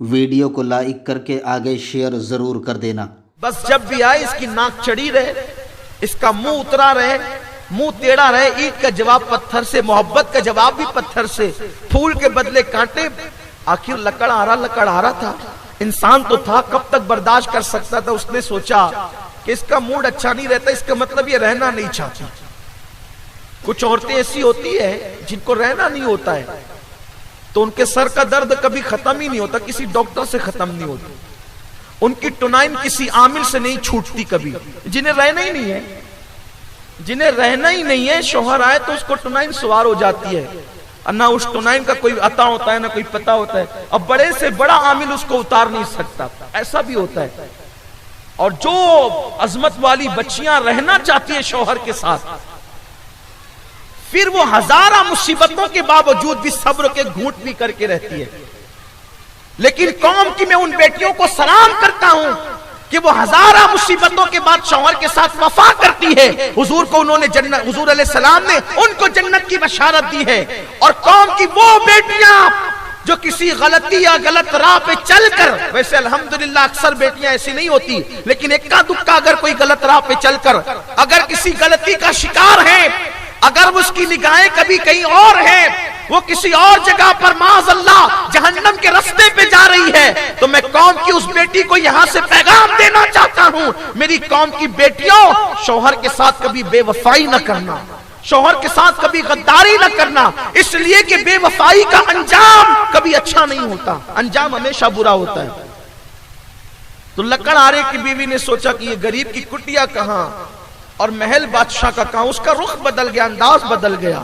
Video کو like کر کے آگے شیئر ضرور کر دینا۔ بس جب بھی آئے اس کی ناک چڑی رہے، اس کا منہ اترا رہے، منہ ٹیڑھا رہے، اینٹ کا جواب پتھر سے، محبت کا جواب بھی پتھر سے، پھول کے بدلے کانٹے۔ آخر لکڑ آ رہا تھا، انسان تو تھا، کب تک برداشت کر سکتا تھا؟ اس نے سوچا کہ اس کا موڈ اچھا نہیں رہتا، اس کا مطلب یہ رہنا نہیں چاہتی۔ کچھ عورتیں ایسی ہوتی ہے جن کو رہنا نہیں ہوتا ہے تو ان کے سر کا درد کبھی ختم ہی نہیں ہوتا، کسی ڈاکٹر سے ختم نہیں ہوتا، ان کی ٹونائن کسی عامل سے نہیں چھوٹتی کبھی، جنہیں رہنا ہی نہیں ہے، جنہیں رہنا ہی نہیں ہے، شوہر آئے تو اس کو ٹونائن سوار ہو جاتی ہے، نہ اس ٹونائن کا کوئی عطا ہوتا ہے نہ کوئی پتہ ہوتا ہے، اب بڑے سے بڑا عامل اس کو اتار نہیں سکتا، ایسا بھی ہوتا ہے۔ اور جو عظمت والی بچیاں رہنا چاہتی ہیں شوہر کے ساتھ، پھر وہ ہزارہ مصیبتوں کے باوجود بھی صبر کے گھونٹ بھی کر کے رہتی ہے۔ لیکن قوم کی میں ان بیٹیوں کو سلام کرتا ہوں کہ وہ ہزارہ مصیبتوں کے بعد شوہر کے ساتھ وفا کرتی ہے۔ حضور کو انہوں نے جنت، حضور علیہ السلام نے ان کو جنت کی بشارت دی ہے۔ اور قوم کی وہ بیٹیاں جو کسی غلطی یا غلط راہ پہ چل کر، ویسے الحمدللہ اکثر بیٹیاں ایسی نہیں ہوتی، لیکن اکا دکا اگر کوئی غلط راہ پہ چل کر اگر کسی غلطی کا شکار ہے، اگر اس کی نگاہیں کبھی کہیں اور ہیں، وہ کسی اور جگہ پر معاذ اللہ جہنم کے رستے پہ جا رہی ہے، تو میں قوم کی اس بیٹی کو یہاں سے پیغام دینا چاہتا ہوں، میری قوم کی بیٹیوں، شوہر کے ساتھ کبھی بے وفائی نہ کرنا، شوہر کے ساتھ کبھی غداری نہ کرنا، اس لیے کہ بے وفائی کا انجام کبھی اچھا نہیں ہوتا، انجام ہمیشہ برا ہوتا ہے۔ تو لکڑ آرے کی بیوی نے سوچا کہ یہ غریب کی کٹیا کہاں اور محل بادشاہ کا کہاں، اس کا رخ بدل گیا، انداز بدل گیا۔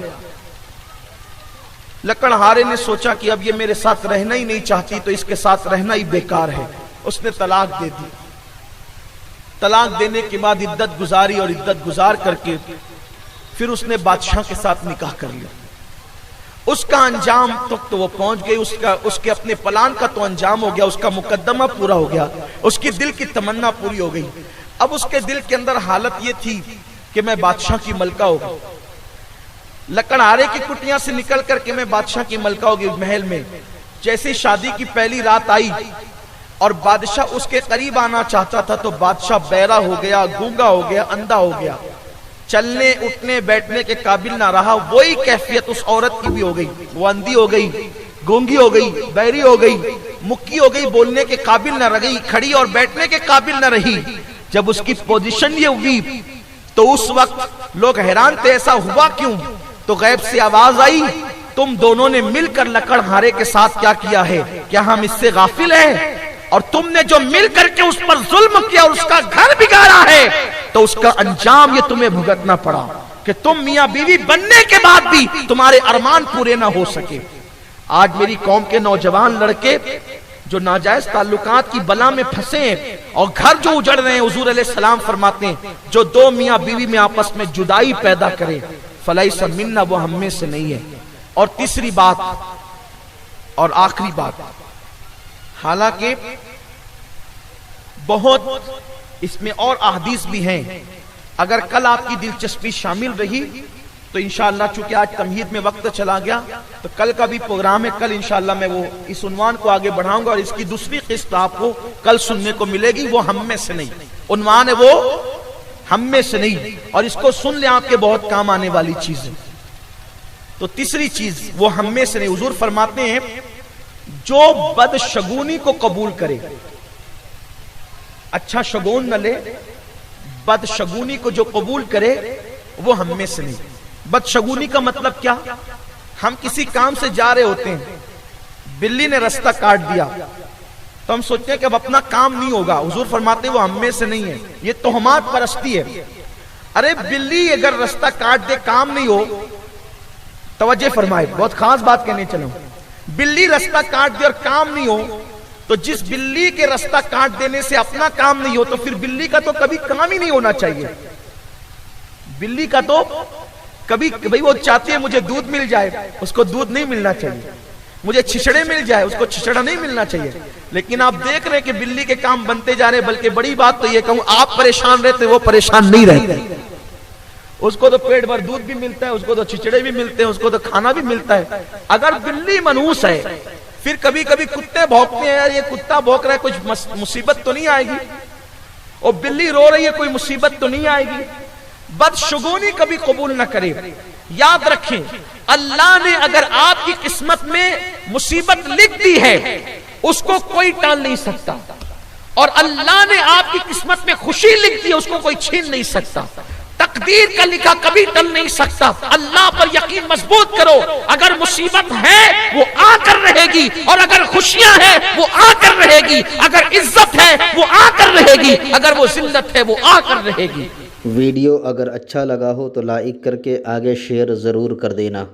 لکڑ ہارے نے سوچا کہ اب یہ میرے ساتھ رہنا ہی نہیں چاہتی تو اس کے ساتھ رہنا ہی بیکار ہے، اس نے طلاق دے دی۔ طلاق دینے کے بعد عدت گزاری اور عدت گزار کر کے پھر اس نے بادشاہ کے ساتھ نکاح کر لیا۔ اس کا انجام تک تو وہ پہنچ گئی، اس کے اپنے پلان کا تو انجام ہو گیا، اس کا مقدمہ پورا ہو گیا، اس کی دل کی تمنا پوری ہو گئی۔ اب اس کے دل کے اندر حالت یہ تھی کہ میں بادشاہ کی ملکہ ہو گئی، لکڑ آرے کی کٹیاں سے نکل کر کے میں بادشاہ کی ملکہ ہو گئی محل میں۔ جیسے شادی کی پہلی رات آئی اور بادشاہ اس کے قریب آنا چاہتا تھا تو بادشاہ بہرا ہو گیا، گونگا ہو گیا، اندھا ہو گیا، چلنے اٹھنے بیٹھنے کے قابل نہ رہا۔ وہی کیفیت اس عورت کی بھی ہو گئی، وہ اندھی ہو گئی، گونگی ہو گئی، بہری ہو گئی، مکی ہو گئی، بولنے کے قابل نہ رہی، کھڑی اور بیٹھنے کے قابل نہ رہی۔ جب اس کی پوزیشن یہ ہوئی تو اس وقت لوگ حیران تھے، ایسا ہوا کیوں؟ تو غیب سے آواز آئی، تم دونوں نے مل کر لکڑ ہارے کے ساتھ کیا کیا ہے؟ کیا ہم اس سے غافل ہیں؟ اور تم نے جو مل کر کے اس پر ظلم کیا اور اس کا گھر بگاڑا ہے تو اس کا انجام یہ تمہیں بھگتنا پڑا کہ تم میاں بیوی بننے کے بعد بھی تمہارے ارمان پورے نہ ہو سکے۔ آج میری قوم کے نوجوان لڑکے جو ناجائز تعلقات کی بلا میں پھنسے ہیں اور گھر جو اجڑ رہے ہیں، حضور علیہ السلام فرماتے ہیں جو دو میاں بیوی میں آپس میں جدائی پیدا کرے فلیس منا، وہ ہم میں سے نہیں ہے۔ اور تیسری بات اور آخری بات، حالانکہ بہت اس میں اور احادیث بھی ہیں، اگر کل آپ کی دلچسپی شامل رہی تو انشاءاللہ چونکہ آج تمہید میں وقت چلا گیا تو کل کا بھی پروگرام ہے، کل انشاءاللہ میں وہ اس عنوان کو آگے بڑھاؤں گا اور اس کی دوسری قسط آپ کو کل سننے کو ملے گی، وہ ہم میں سے نہیں، عنوان ہے وہ ہم میں سے نہیں، اور اس کو سن لیں، آپ کے بہت کام آنے والی چیز ہے۔ تو تیسری چیز وہ ہم میں سے نہیں، حضور فرماتے ہیں جو بدشگونی کو قبول کرے، اچھا شگون نہ لے، بدشگونی کو جو قبول کرے وہ ہم میں سے نہیں۔ بدشگونی کا مطلب کیا؟ ہم کسی کام سے جا رہے ہوتے ہیں، بلی نے رستہ کاٹ دیا تو ہم سوچتے ہیں کہ اب اپنا کام نہیں ہوگا، حضور فرماتے ہیں وہ ہم میں سے نہیں ہے، یہ تہمات پرستی ہے۔ ارے بلی اگر رستہ کاٹ دے کام نہیں ہو، توجہ فرمائے، بہت خاص بات کہنے چلوں، بلی رستہ کاٹ دے اور کام نہیں ہو تو جس بلی کے رستہ کاٹ دینے سے اپنا کام نہیں ہو تو پھر بلی کا تو کبھی کام ہی نہیں ہونا چاہیے۔ بلی کا تو کبھی بھئی وہ چاہتی ہے مجھے دودھ مل جائے، اس کو دودھ نہیں ملنا چاہیے، مجھے چھچڑے مل جائے، اس کو چھچڑا نہیں ملنا چاہیے۔ لیکن آپ دیکھ رہے ہیں کہ بلی کے کام بنتے جا رہے، بلکہ بڑی بات تو یہ کہوں آپ پریشان رہتے وہ پریشان نہیں رہتے، اس کو تو پیٹ بھر دودھ بھی ملتا ہے، اس کو تو چھچڑے بھی ملتے ہیں، اس کو تو کھانا بھی ملتا ہے۔ اگر بلی منحوس ہے پھر کبھی کبھی کتے بھونکتے ہیں، یار یہ کتا بھونک رہا ہے کچھ مصیبت تو نہیں آئے گی، اور بلی رو رہی ہے کوئی مصیبت تو نہیں آئے گی۔ بدشگونی کبھی قبول نہ کرے۔ یاد رکھیں اللہ نے اگر آپ کی قسمت میں مصیبت لکھ دی ہے اس کو کوئی ٹال نہیں سکتا، اور اللہ نے آپ کی قسمت میں خوشی لکھ دی ہے اس کو کوئی چھین نہیں سکتا۔ تقدیر کا لکھا کبھی ٹل نہیں سکتا۔ اللہ پر یقین مضبوط کرو، اگر مصیبت ہے وہ آ کر رہے گی، اور اگر خوشیاں ہیں وہ آ کر رہے گی، اگر عزت ہے وہ آ کر رہے گی، اگر وہ ذلت ہے وہ آ کر رہے گی۔ ویڈیو اگر اچھا لگا ہو تو لائک کر کے آگے شیئر ضرور کر دینا۔